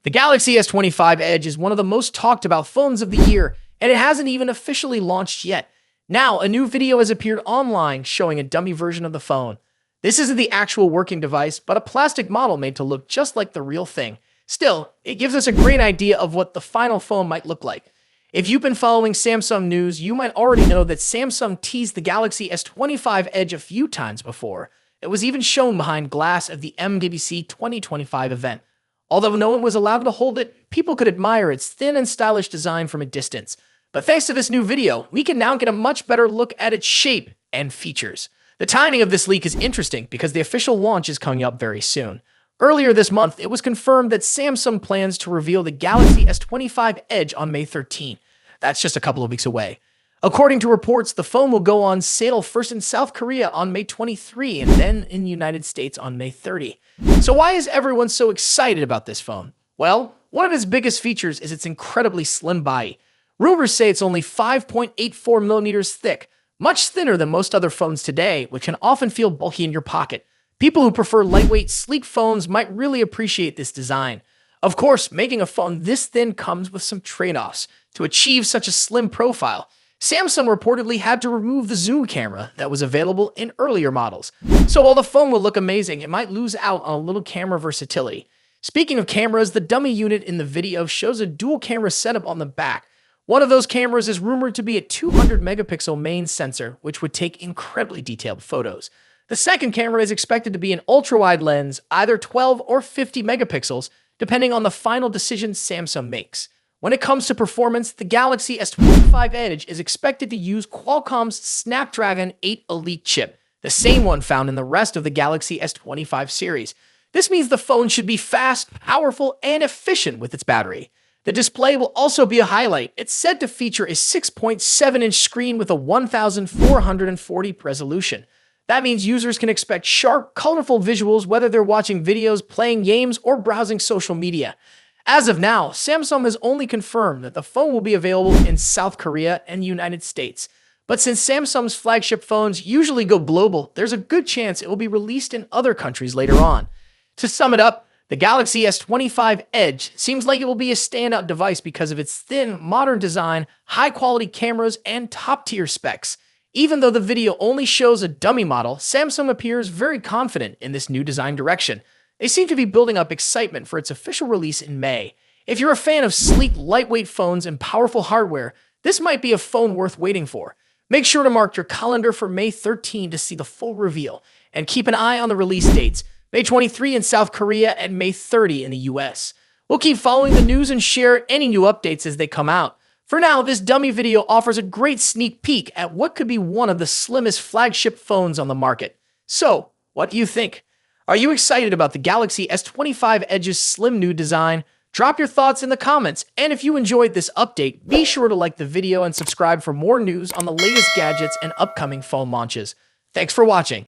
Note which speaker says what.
Speaker 1: The Galaxy S25 Edge is one of the most talked about phones of the year, and it hasn't even officially launched yet. Now, a new video has appeared online showing a dummy version of the phone. This isn't the actual working device, but a plastic model made to look just like the real thing. Still, it gives us a great idea of what the final phone might look like. If you've been following Samsung news, you might already know that Samsung teased the Galaxy S25 Edge a few times before. It was even shown behind glass at the MWC 2025 event. Although no one was allowed to hold it, people could admire its thin and stylish design from a distance. But thanks to this new video, we can now get a much better look at its shape and features. The timing of this leak is interesting because the official launch is coming up very soon. Earlier this month, it was confirmed that Samsung plans to reveal the Galaxy S25 Edge on May 13. That's just a couple of weeks away. According to reports, the phone will go on sale first in South Korea on May 23 and then in the United States on May 30. So why is everyone so excited about this phone? Well, one of its biggest features is its incredibly slim body. Rumors say it's only 5.84 millimeters thick, much thinner than most other phones today, which can often feel bulky in your pocket. People who prefer lightweight, sleek phones might really appreciate this design. Of course, making a phone this thin comes with some trade-offs. To achieve such a slim profile, Samsung reportedly had to remove the zoom camera that was available in earlier models. So while the phone will look amazing, it might lose out on a little camera versatility. Speaking of cameras, the dummy unit in the video shows a dual camera setup on the back. One of those cameras is rumored to be a 200 megapixel main sensor, which would take incredibly detailed photos. The second camera is expected to be an ultra-wide lens, either 12 or 50 megapixels, depending on the final decision Samsung makes. When it comes to performance, the Galaxy S25 Edge is expected to use Qualcomm's Snapdragon 8 Elite chip, the same one found in the rest of the Galaxy S25 series. This means the phone should be fast, powerful, and efficient with its battery. The display will also be a highlight. It's said to feature a 6.7-inch screen with a 1440 resolution. That means users can expect sharp, colorful visuals whether they're watching videos, playing games, or browsing social media. As of now, Samsung has only confirmed that the phone will be available in South Korea and United States. But since Samsung's flagship phones usually go global, there's a good chance it will be released in other countries later on. To sum it up, the Galaxy S25 Edge seems like it will be a standout device because of its thin, modern design, high-quality cameras, and top-tier specs. Even though the video only shows a dummy model, Samsung appears very confident in this new design direction. They seem to be building up excitement for its official release in May. If you're a fan of sleek, lightweight phones and powerful hardware, this might be a phone worth waiting for. Make sure to mark your calendar for May 13 to see the full reveal, and keep an eye on the release dates, May 23 in South Korea and May 30 in the US. We'll keep following the news and share any new updates as they come out. For now, this dummy video offers a great sneak peek at what could be one of the slimmest flagship phones on the market. So, what do you think? Are you excited about the Galaxy S25 Edge's slim new design? Drop your thoughts in the comments, and if you enjoyed this update, be sure to like the video and subscribe for more news on the latest gadgets and upcoming phone launches. Thanks for watching.